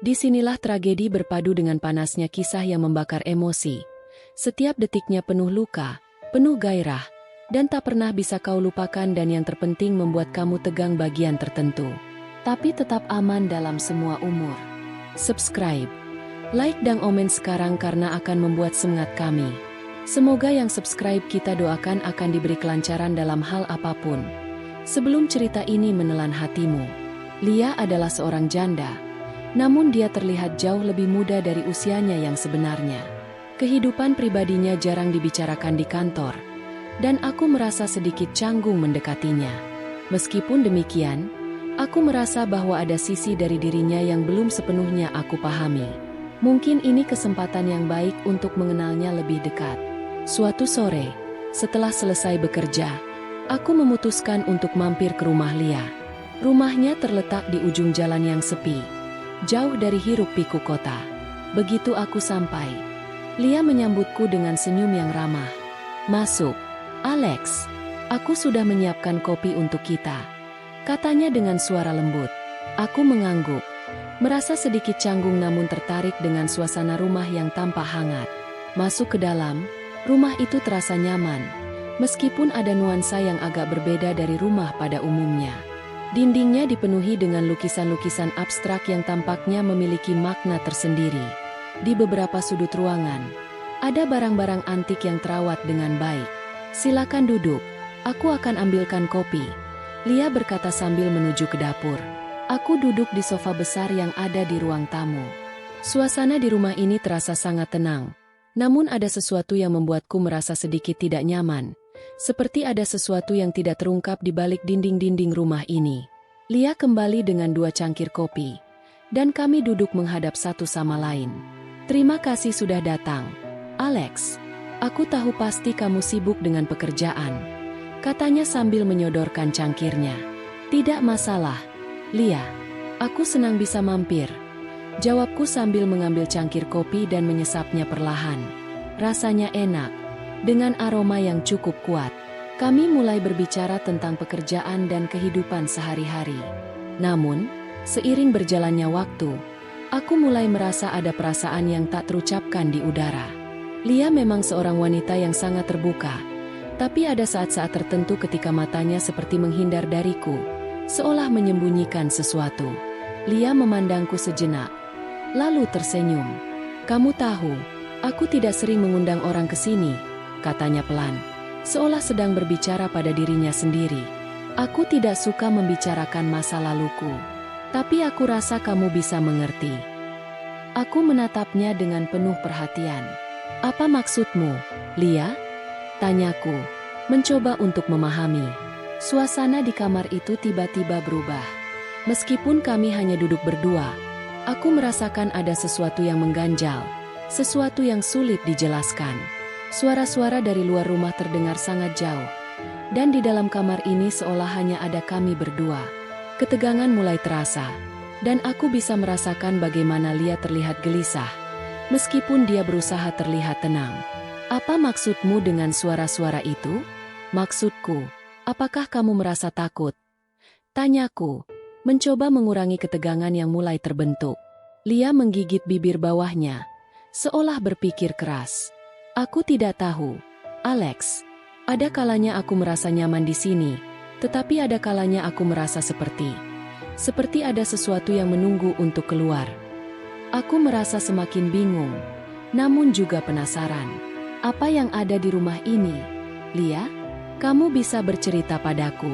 Disinilah tragedi berpadu dengan panasnya kisah yang membakar emosi. Setiap detiknya penuh luka, penuh gairah, dan tak pernah bisa kau lupakan dan yang terpenting membuat kamu tegang bagian tertentu. Tapi tetap aman dalam semua umur. Subscribe, like dan komen sekarang karena akan membuat semangat kami. Semoga yang subscribe kita doakan akan diberi kelancaran dalam hal apapun. Sebelum cerita ini menelan hatimu, Lia adalah seorang janda. Namun dia terlihat jauh lebih muda dari usianya yang sebenarnya. Kehidupan pribadinya jarang dibicarakan di kantor, dan aku merasa sedikit canggung mendekatinya. Meskipun demikian, aku merasa bahwa ada sisi dari dirinya yang belum sepenuhnya aku pahami. Mungkin ini kesempatan yang baik untuk mengenalnya lebih dekat. Suatu sore, setelah selesai bekerja, aku memutuskan untuk mampir ke rumah Lia. Rumahnya terletak di ujung jalan yang sepi, jauh dari hiruk-pikuk kota. Begitu aku sampai, Lia menyambutku dengan senyum yang ramah. "Masuk, Alex. Aku sudah menyiapkan kopi untuk kita," katanya dengan suara lembut. Aku mengangguk, merasa sedikit canggung namun tertarik dengan suasana rumah yang tampak hangat. Masuk ke dalam, rumah itu terasa nyaman, meskipun ada nuansa yang agak berbeda dari rumah pada umumnya. Dindingnya dipenuhi dengan lukisan-lukisan abstrak yang tampaknya memiliki makna tersendiri. Di beberapa sudut ruangan, ada barang-barang antik yang terawat dengan baik. "Silakan duduk, aku akan ambilkan kopi," Lia berkata sambil menuju ke dapur. Aku duduk di sofa besar yang ada di ruang tamu. Suasana di rumah ini terasa sangat tenang. Namun ada sesuatu yang membuatku merasa sedikit tidak nyaman. Seperti ada sesuatu yang tidak terungkap di balik dinding-dinding rumah ini. Lia kembali dengan 2 cangkir kopi, dan kami duduk menghadap satu sama lain. "Terima kasih sudah datang, Alex. Aku tahu pasti kamu sibuk dengan pekerjaan," katanya sambil menyodorkan cangkirnya. "Tidak masalah, Lia. Aku senang bisa mampir," jawabku sambil mengambil cangkir kopi dan menyesapnya perlahan. Rasanya enak, dengan aroma yang cukup kuat. Kami mulai berbicara tentang pekerjaan dan kehidupan sehari-hari. Namun, seiring berjalannya waktu, aku mulai merasa ada perasaan yang tak terucapkan di udara. Lia memang seorang wanita yang sangat terbuka, tapi ada saat-saat tertentu ketika matanya seperti menghindar dariku, seolah menyembunyikan sesuatu. Lia memandangku sejenak, lalu tersenyum. "Kamu tahu, aku tidak sering mengundang orang ke sini," katanya pelan, seolah sedang berbicara pada dirinya sendiri. "Aku tidak suka membicarakan masa laluku, tapi aku rasa kamu bisa mengerti." Aku menatapnya dengan penuh perhatian. "Apa maksudmu, Lia?" tanyaku, mencoba untuk memahami. Suasana di kamar itu tiba-tiba berubah. Meskipun kami hanya duduk berdua, aku merasakan ada sesuatu yang mengganjal, sesuatu yang sulit dijelaskan. Suara-suara dari luar rumah terdengar sangat jauh, dan di dalam kamar ini seolah hanya ada kami berdua. Ketegangan mulai terasa, dan aku bisa merasakan bagaimana Lia terlihat gelisah, meskipun dia berusaha terlihat tenang. "Apa maksudmu dengan suara-suara itu?" "Maksudku, apakah kamu merasa takut?" tanyaku, mencoba mengurangi ketegangan yang mulai terbentuk. Lia menggigit bibir bawahnya, seolah berpikir keras. "Aku tidak tahu, Alex. Ada kalanya aku merasa nyaman di sini, tetapi ada kalanya aku merasa seperti ada sesuatu yang menunggu untuk keluar. Aku merasa semakin bingung, namun juga penasaran. Apa yang ada di rumah ini, Lia? Kamu bisa bercerita padaku?"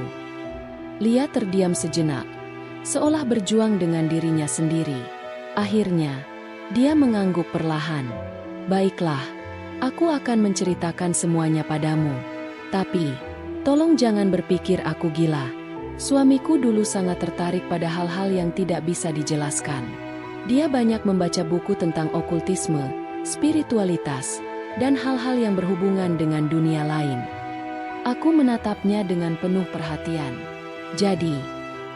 Lia terdiam sejenak, seolah berjuang dengan dirinya sendiri. Akhirnya, dia mengangguk perlahan. "Baiklah. Aku akan menceritakan semuanya padamu. Tapi, tolong jangan berpikir aku gila. Suamiku dulu sangat tertarik pada hal-hal yang tidak bisa dijelaskan. Dia banyak membaca buku tentang okultisme, spiritualitas, dan hal-hal yang berhubungan dengan dunia lain." Aku menatapnya dengan penuh perhatian. "Jadi,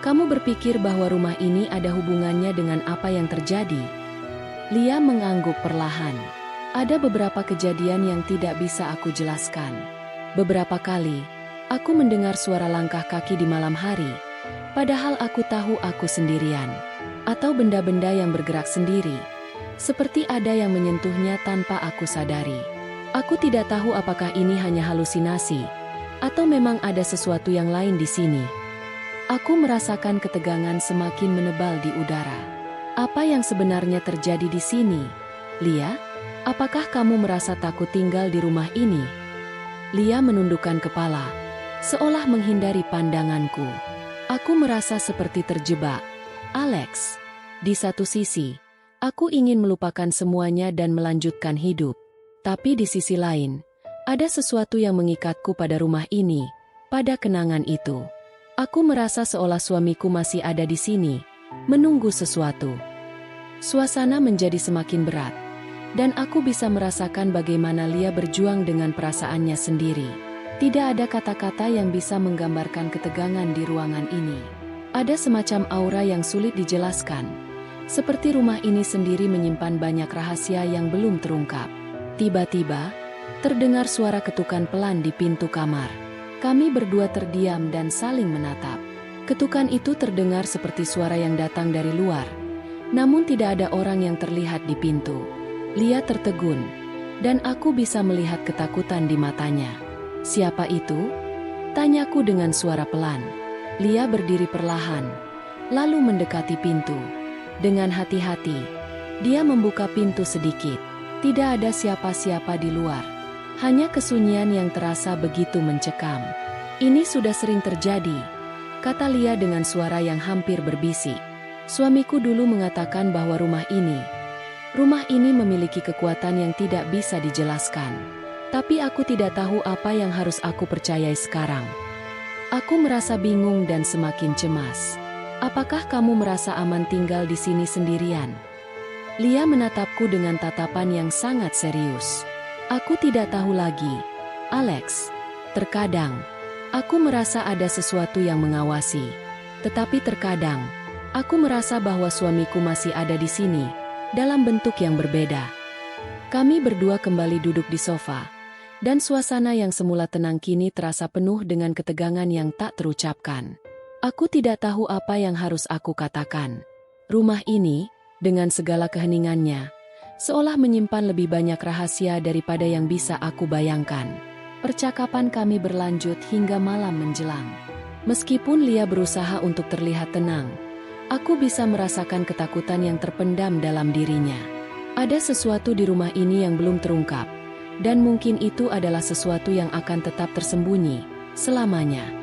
kamu berpikir bahwa rumah ini ada hubungannya dengan apa yang terjadi?" Lia mengangguk perlahan. "Ada beberapa kejadian yang tidak bisa aku jelaskan. Beberapa kali, aku mendengar suara langkah kaki di malam hari, padahal aku tahu aku sendirian. atau benda-benda yang bergerak sendiri, seperti ada yang menyentuhnya tanpa aku sadari. Aku tidak tahu apakah ini hanya halusinasi, atau memang ada sesuatu yang lain di sini. Aku merasakan ketegangan semakin menebal di udara. Apa yang sebenarnya terjadi di sini? Lia, apakah kamu merasa takut tinggal di rumah ini? Lia menundukkan kepala, seolah menghindari pandanganku. Aku merasa seperti terjebak. Alex, di satu sisi, aku ingin melupakan semuanya dan melanjutkan hidup. Tapi di sisi lain, ada sesuatu yang mengikatku pada rumah ini, pada kenangan itu. Aku merasa seolah suamiku masih ada di sini, menunggu sesuatu. Suasana menjadi semakin berat, dan aku bisa merasakan bagaimana Lia berjuang dengan perasaannya sendiri. Tidak ada kata-kata yang bisa menggambarkan ketegangan di ruangan ini. Ada semacam aura yang sulit dijelaskan, seperti rumah ini sendiri menyimpan banyak rahasia yang belum terungkap. Tiba-tiba, terdengar suara ketukan pelan di pintu kamar. Kami berdua terdiam dan saling menatap. Ketukan itu terdengar seperti suara yang datang dari luar, namun tidak ada orang yang terlihat di pintu. Lia tertegun, dan aku bisa melihat ketakutan di matanya. "Siapa itu?" tanyaku dengan suara pelan. Lia berdiri perlahan, lalu mendekati pintu. Dengan hati-hati, dia membuka pintu sedikit. Tidak ada siapa-siapa di luar. Hanya kesunyian yang terasa begitu mencekam. "Ini sudah sering terjadi," kata Lia dengan suara yang hampir berbisik. "Suamiku dulu mengatakan bahwa rumah ini memiliki kekuatan yang tidak bisa dijelaskan. Tapi aku tidak tahu apa yang harus aku percayai sekarang. Aku merasa bingung dan semakin cemas. Apakah kamu merasa aman tinggal di sini sendirian?" Lia menatapku dengan tatapan yang sangat serius. "Aku tidak tahu lagi, Alex. Terkadang, aku merasa ada sesuatu yang mengawasi. Tetapi terkadang, aku merasa bahwa suamiku masih ada di sini, dalam bentuk yang berbeda." Kami berdua kembali duduk di sofa, dan suasana yang semula tenang kini terasa penuh dengan ketegangan yang tak terucapkan. Aku tidak tahu apa yang harus aku katakan. Rumah ini, dengan segala keheningannya, seolah menyimpan lebih banyak rahasia daripada yang bisa aku bayangkan. Percakapan kami berlanjut hingga malam menjelang. Meskipun Lia berusaha untuk terlihat tenang, aku bisa merasakan ketakutan yang terpendam dalam dirinya. Ada sesuatu di rumah ini yang belum terungkap, dan mungkin itu adalah sesuatu yang akan tetap tersembunyi selamanya.